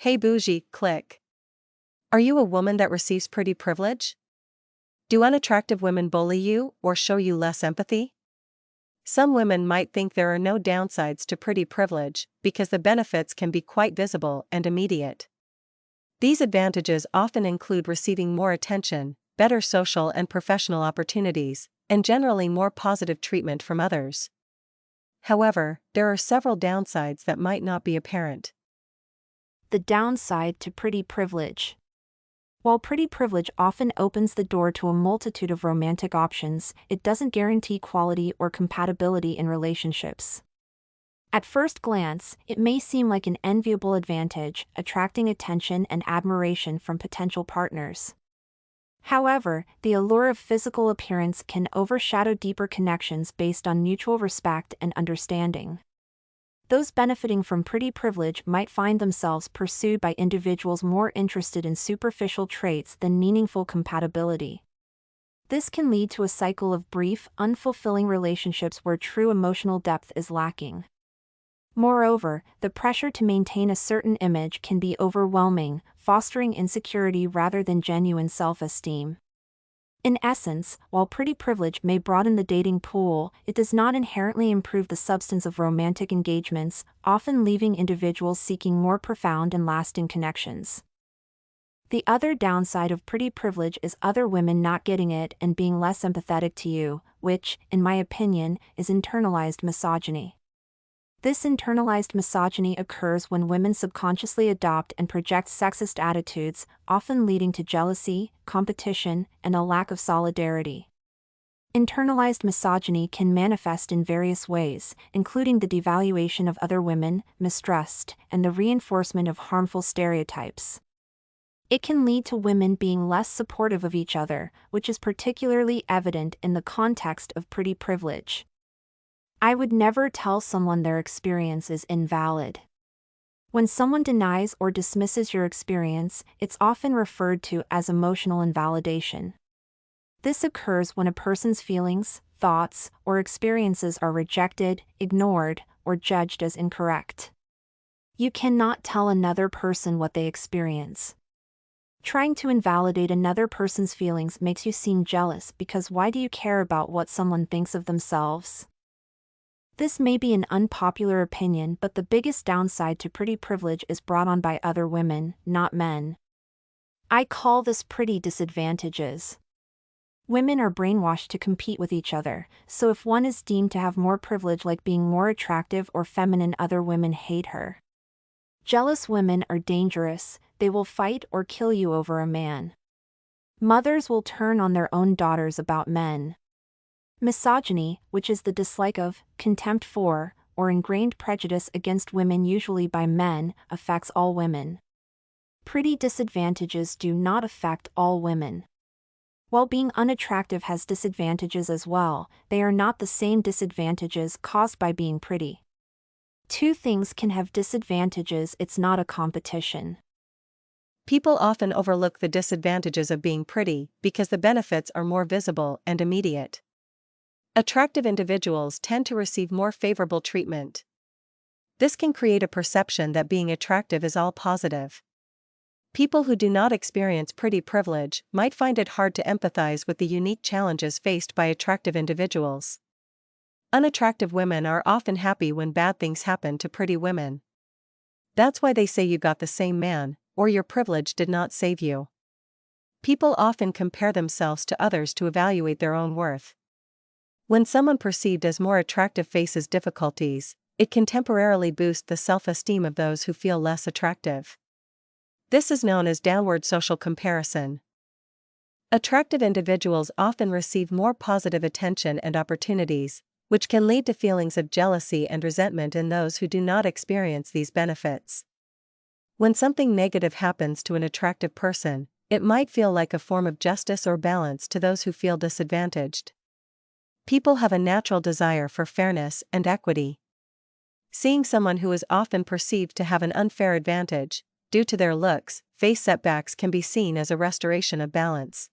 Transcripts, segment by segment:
Hey Bougie, click. Are you a woman that receives pretty privilege? Do unattractive women bully you or show you less empathy? Some women might think there are no downsides to pretty privilege because the benefits can be quite visible and immediate. These advantages often include receiving more attention, better social and professional opportunities, and generally more positive treatment from others. However, there are several downsides that might not be apparent. The downside to pretty privilege. While pretty privilege often opens the door to a multitude of romantic options, it doesn't guarantee quality or compatibility in relationships. At first glance, it may seem like an enviable advantage, attracting attention and admiration from potential partners. However, the allure of physical appearance can overshadow deeper connections based on mutual respect and understanding. Those benefiting from pretty privilege might find themselves pursued by individuals more interested in superficial traits than meaningful compatibility. This can lead to a cycle of brief, unfulfilling relationships where true emotional depth is lacking. Moreover, the pressure to maintain a certain image can be overwhelming, fostering insecurity rather than genuine self-esteem. In essence, while pretty privilege may broaden the dating pool, it does not inherently improve the substance of romantic engagements, often leaving individuals seeking more profound and lasting connections. The other downside of pretty privilege is other women not getting it and being less empathetic to you, which, in my opinion, is internalized misogyny. This internalized misogyny occurs when women subconsciously adopt and project sexist attitudes, often leading to jealousy, competition, and a lack of solidarity. Internalized misogyny can manifest in various ways, including the devaluation of other women, mistrust, and the reinforcement of harmful stereotypes. It can lead to women being less supportive of each other, which is particularly evident in the context of pretty privilege. I would never tell someone their experience is invalid. When someone denies or dismisses your experience, it's often referred to as emotional invalidation. This occurs when a person's feelings, thoughts, or experiences are rejected, ignored, or judged as incorrect. You cannot tell another person what they experience. Trying to invalidate another person's feelings makes you seem jealous because why do you care about what someone thinks of themselves? This may be an unpopular opinion, but the biggest downside to pretty privilege is brought on by other women, not men. I call this pretty disadvantages. Women are brainwashed to compete with each other, so if one is deemed to have more privilege like being more attractive or feminine, other women hate her. Jealous women are dangerous, they will fight or kill you over a man. Mothers will turn on their own daughters about men. Misogyny, which is the dislike of, contempt for, or ingrained prejudice against women usually by men, affects all women. Pretty disadvantages do not affect all women. While being unattractive has disadvantages as well, they are not the same disadvantages caused by being pretty. Two things can have disadvantages, it's not a competition. People often overlook the disadvantages of being pretty because the benefits are more visible and immediate. Attractive individuals tend to receive more favorable treatment. This can create a perception that being attractive is all positive. People who do not experience pretty privilege might find it hard to empathize with the unique challenges faced by attractive individuals. Unattractive women are often happy when bad things happen to pretty women. That's why they say you got the same man, or your privilege did not save you. People often compare themselves to others to evaluate their own worth. When someone perceived as more attractive faces difficulties, it can temporarily boost the self-esteem of those who feel less attractive. This is known as downward social comparison. Attractive individuals often receive more positive attention and opportunities, which can lead to feelings of jealousy and resentment in those who do not experience these benefits. When something negative happens to an attractive person, it might feel like a form of justice or balance to those who feel disadvantaged. People have a natural desire for fairness and equity. Seeing someone who is often perceived to have an unfair advantage, due to their looks, face setbacks can be seen as a restoration of balance.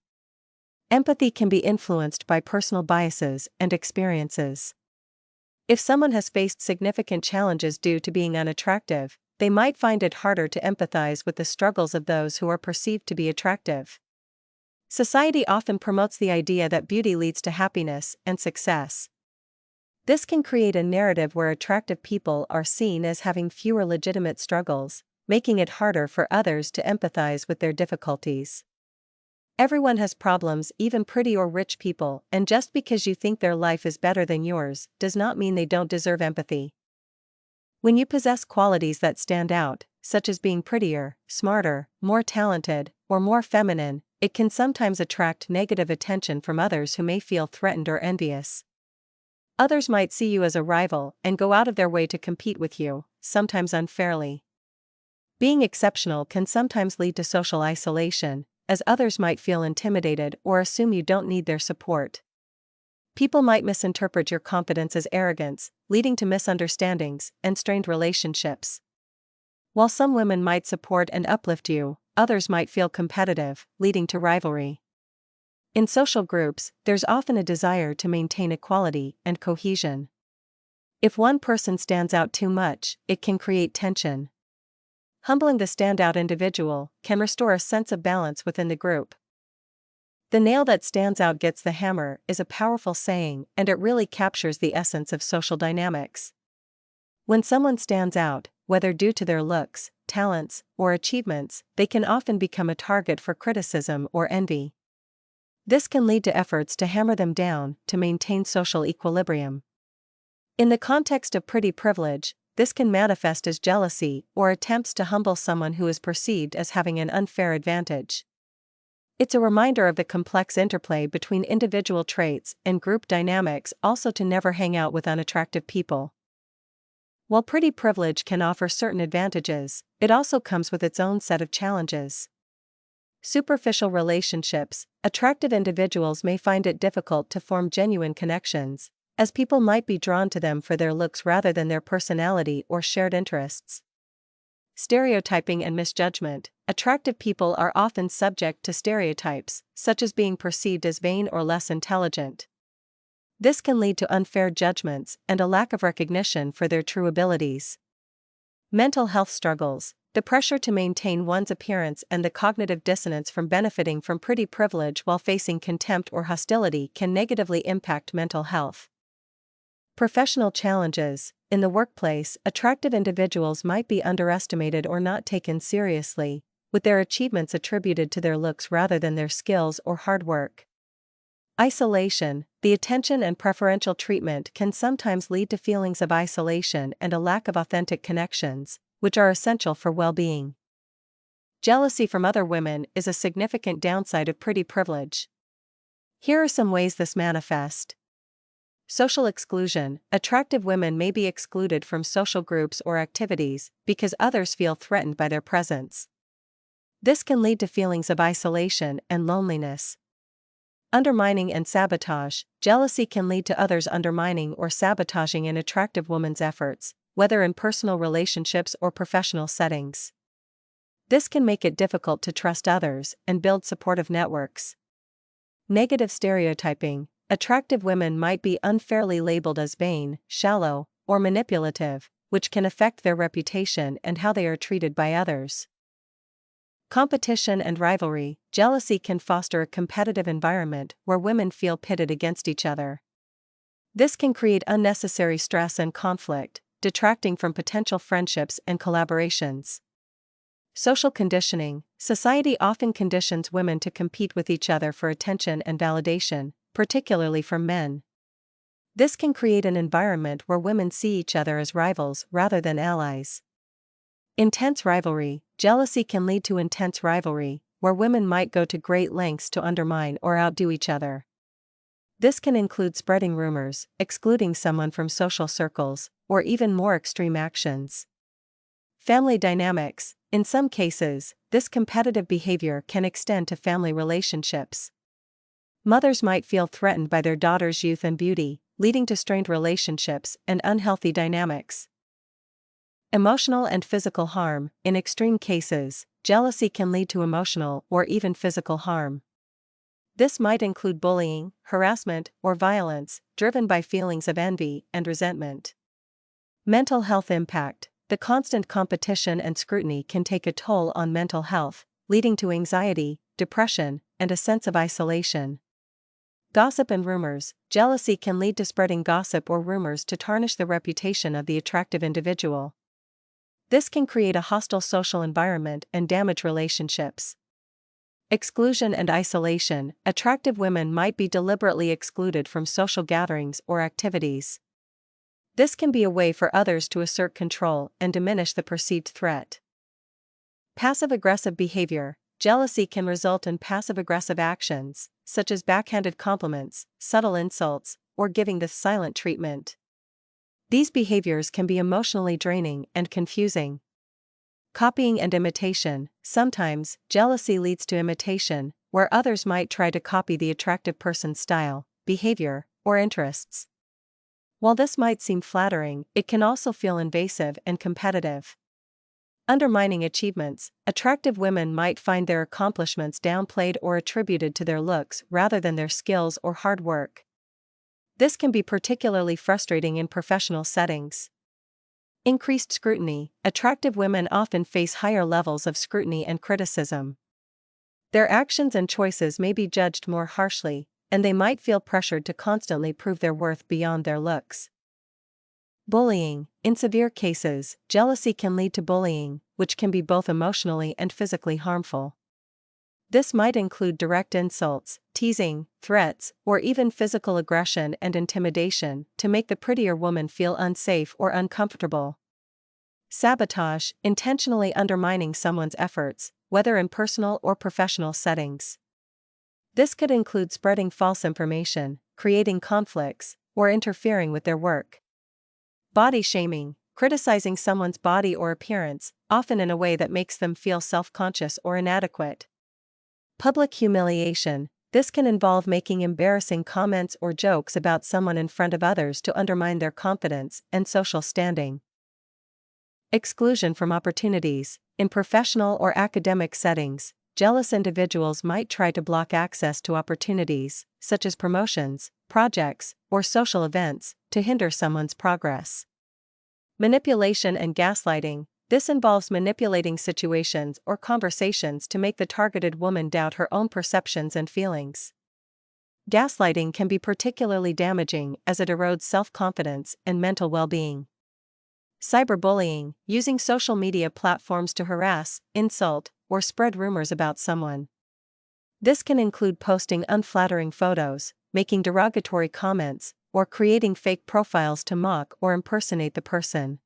Empathy can be influenced by personal biases and experiences. If someone has faced significant challenges due to being unattractive, they might find it harder to empathize with the struggles of those who are perceived to be attractive. Society often promotes the idea that beauty leads to happiness and success. This can create a narrative where attractive people are seen as having fewer legitimate struggles, making it harder for others to empathize with their difficulties. Everyone has problems, even pretty or rich people, and just because you think their life is better than yours does not mean they don't deserve empathy. When you possess qualities that stand out, such as being prettier, smarter, more talented, or more feminine, it can sometimes attract negative attention from others who may feel threatened or envious. Others might see you as a rival and go out of their way to compete with you, sometimes unfairly. Being exceptional can sometimes lead to social isolation, as others might feel intimidated or assume you don't need their support. People might misinterpret your confidence as arrogance, leading to misunderstandings and strained relationships. While some women might support and uplift you, others might feel competitive, leading to rivalry. In social groups, there's often a desire to maintain equality and cohesion. If one person stands out too much, it can create tension. Humbling the standout individual can restore a sense of balance within the group. The nail that stands out gets the hammer is a powerful saying, and it really captures the essence of social dynamics. When someone stands out, whether due to their looks, talents, or achievements, they can often become a target for criticism or envy. This can lead to efforts to hammer them down to maintain social equilibrium. In the context of pretty privilege, this can manifest as jealousy or attempts to humble someone who is perceived as having an unfair advantage. It's a reminder of the complex interplay between individual traits and group dynamics, also to never hang out with unattractive people. While pretty privilege can offer certain advantages, it also comes with its own set of challenges. Superficial relationships, attractive individuals may find it difficult to form genuine connections, as people might be drawn to them for their looks rather than their personality or shared interests. Stereotyping and misjudgment. Attractive people are often subject to stereotypes, such as being perceived as vain or less intelligent. This can lead to unfair judgments and a lack of recognition for their true abilities. Mental health struggles. The pressure to maintain one's appearance and the cognitive dissonance from benefiting from pretty privilege while facing contempt or hostility can negatively impact mental health. Professional challenges. In the workplace, attractive individuals might be underestimated or not taken seriously, with their achievements attributed to their looks rather than their skills or hard work. Isolation. The attention and preferential treatment can sometimes lead to feelings of isolation and a lack of authentic connections, which are essential for well-being. Jealousy from other women is a significant downside of pretty privilege. Here are some ways this manifests. Social exclusion. Attractive women may be excluded from social groups or activities because others feel threatened by their presence. This can lead to feelings of isolation and loneliness. Undermining and sabotage. Jealousy can lead to others undermining or sabotaging an attractive woman's efforts, whether in personal relationships or professional settings. This can make it difficult to trust others and build supportive networks. Negative stereotyping. Attractive women might be unfairly labeled as vain, shallow, or manipulative, which can affect their reputation and how they are treated by others. Competition and rivalry. Jealousy can foster a competitive environment where women feel pitted against each other. This can create unnecessary stress and conflict, detracting from potential friendships and collaborations. Social conditioning. Society often conditions women to compete with each other for attention and validation, particularly from men. This can create an environment where women see each other as rivals rather than allies. Intense rivalry. Jealousy can lead to intense rivalry, where women might go to great lengths to undermine or outdo each other. This can include spreading rumors, excluding someone from social circles, or even more extreme actions. Family dynamics. In some cases, this competitive behavior can extend to family relationships. Mothers might feel threatened by their daughters' youth and beauty, leading to strained relationships and unhealthy dynamics. Emotional and physical harm. In extreme cases, jealousy can lead to emotional or even physical harm. This might include bullying, harassment, or violence, driven by feelings of envy and resentment. Mental health impact. the constant competition and scrutiny can take a toll on mental health, leading to anxiety, depression, and a sense of isolation. Gossip and rumors. Jealousy can lead to spreading gossip or rumors to tarnish the reputation of the attractive individual. This can create a hostile social environment and damage relationships. Exclusion and isolation. Attractive women might be deliberately excluded from social gatherings or activities. This can be a way for others to assert control and diminish the perceived threat. Passive-aggressive behavior. Jealousy can result in passive-aggressive actions, such as backhanded compliments, subtle insults, or giving the silent treatment. These behaviors can be emotionally draining and confusing. Copying and imitation. Sometimes, jealousy leads to imitation, where others might try to copy the attractive person's style, behavior, or interests. While this might seem flattering, it can also feel invasive and competitive. Undermining achievements. Attractive women might find their accomplishments downplayed or attributed to their looks rather than their skills or hard work. This can be particularly frustrating in professional settings. Increased scrutiny. Attractive women often face higher levels of scrutiny and criticism. Their actions and choices may be judged more harshly, and they might feel pressured to constantly prove their worth beyond their looks. Bullying. In severe cases, jealousy can lead to bullying, which can be both emotionally and physically harmful. This might include direct insults, teasing, threats, or even physical aggression and intimidation to make the prettier woman feel unsafe or uncomfortable. Sabotage. Intentionally undermining someone's efforts, whether in personal or professional settings. This could include spreading false information, creating conflicts, or interfering with their work. Body shaming. Criticizing someone's body or appearance, often in a way that makes them feel self-conscious or inadequate. Public humiliation. This can involve making embarrassing comments or jokes about someone in front of others to undermine their confidence and social standing. Exclusion from opportunities. In professional or academic settings, jealous individuals might try to block access to opportunities, such as promotions, projects, or social events, to hinder someone's progress. Manipulation and gaslighting. This involves manipulating situations or conversations to make the targeted woman doubt her own perceptions and feelings. Gaslighting can be particularly damaging as it erodes self-confidence and mental well-being. Cyberbullying. Using social media platforms to harass, insult, or spread rumors about someone. This can include posting unflattering photos, making derogatory comments, or creating fake profiles to mock or impersonate the person.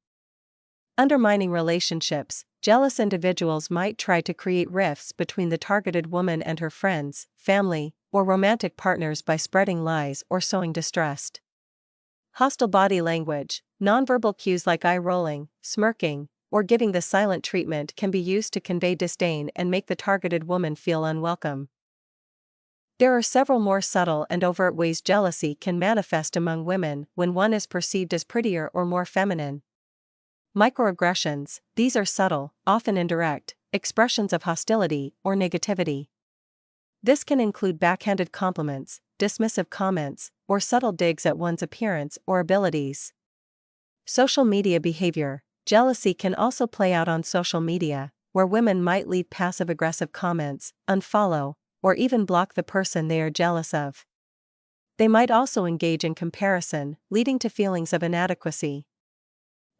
Undermining relationships. Jealous individuals might try to create rifts between the targeted woman and her friends, family, or romantic partners by spreading lies or sowing distrust. Hostile body language. Nonverbal cues like eye rolling, smirking, or giving the silent treatment can be used to convey disdain and make the targeted woman feel unwelcome. There are several more subtle and overt ways jealousy can manifest among women when one is perceived as prettier or more feminine. Microaggressions. These are subtle, often indirect, expressions of hostility or negativity. This can include backhanded compliments, dismissive comments, or subtle digs at one's appearance or abilities. Social media behavior. Jealousy can also play out on social media, where women might leave passive-aggressive comments, unfollow, or even block the person they are jealous of. They might also engage in comparison, leading to feelings of inadequacy.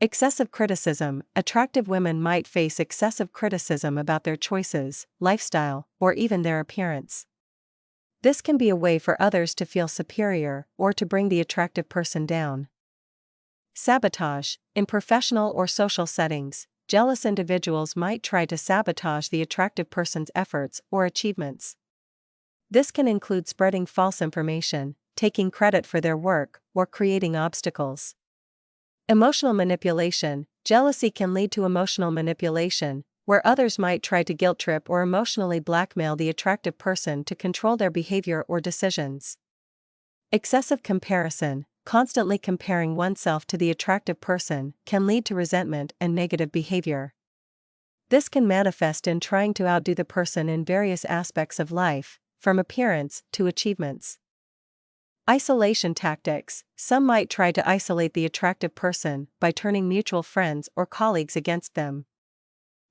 Excessive criticism. Attractive women might face excessive criticism about their choices, lifestyle, or even their appearance. This can be a way for others to feel superior or to bring the attractive person down. Sabotage. In professional or social settings, jealous individuals might try to sabotage the attractive person's efforts or achievements. This can include spreading false information, taking credit for their work, or creating obstacles. Emotional manipulation. Jealousy can lead to emotional manipulation, where others might try to guilt-trip or emotionally blackmail the attractive person to control their behavior or decisions. Excessive comparison. Constantly comparing oneself to the attractive person can lead to resentment and negative behavior. This can manifest in trying to outdo the person in various aspects of life, from appearance to achievements. Isolation tactics. Some might try to isolate the attractive person by turning mutual friends or colleagues against them.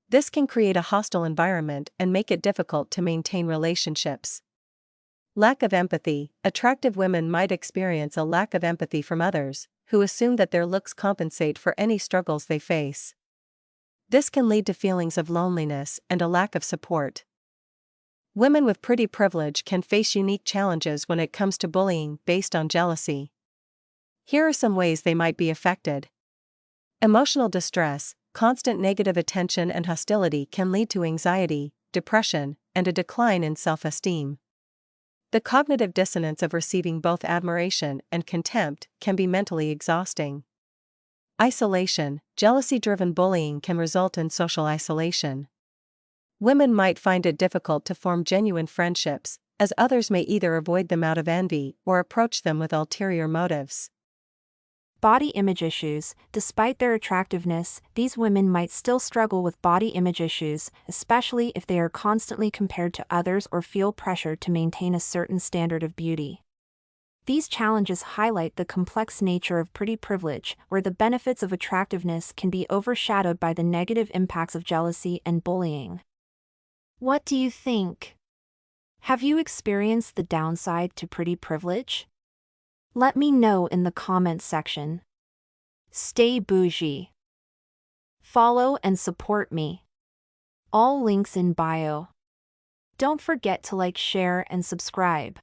This can create a hostile environment and make it difficult to maintain relationships. Lack of empathy. Attractive women might experience a lack of empathy from others, who assume that their looks compensate for any struggles they face. This can lead to feelings of loneliness and a lack of support. Women with pretty privilege can face unique challenges when it comes to bullying based on jealousy. Here are some ways they might be affected. Emotional distress. Constant negative attention and hostility can lead to anxiety, depression, and a decline in self-esteem. The cognitive dissonance of receiving both admiration and contempt can be mentally exhausting. Isolation. Jealousy-driven bullying can result in social isolation. Women might find it difficult to form genuine friendships, as others may either avoid them out of envy or approach them with ulterior motives. Body image issues. Despite their attractiveness, these women might still struggle with body image issues, especially if they are constantly compared to others or feel pressure to maintain a certain standard of beauty. These challenges highlight the complex nature of pretty privilege, where the benefits of attractiveness can be overshadowed by the negative impacts of jealousy and bullying. What do you think? Have you experienced the downside to pretty privilege? Let me know in the comments section. Stay bougie. Follow and support me. All links in bio. Don't forget to like, share, and subscribe.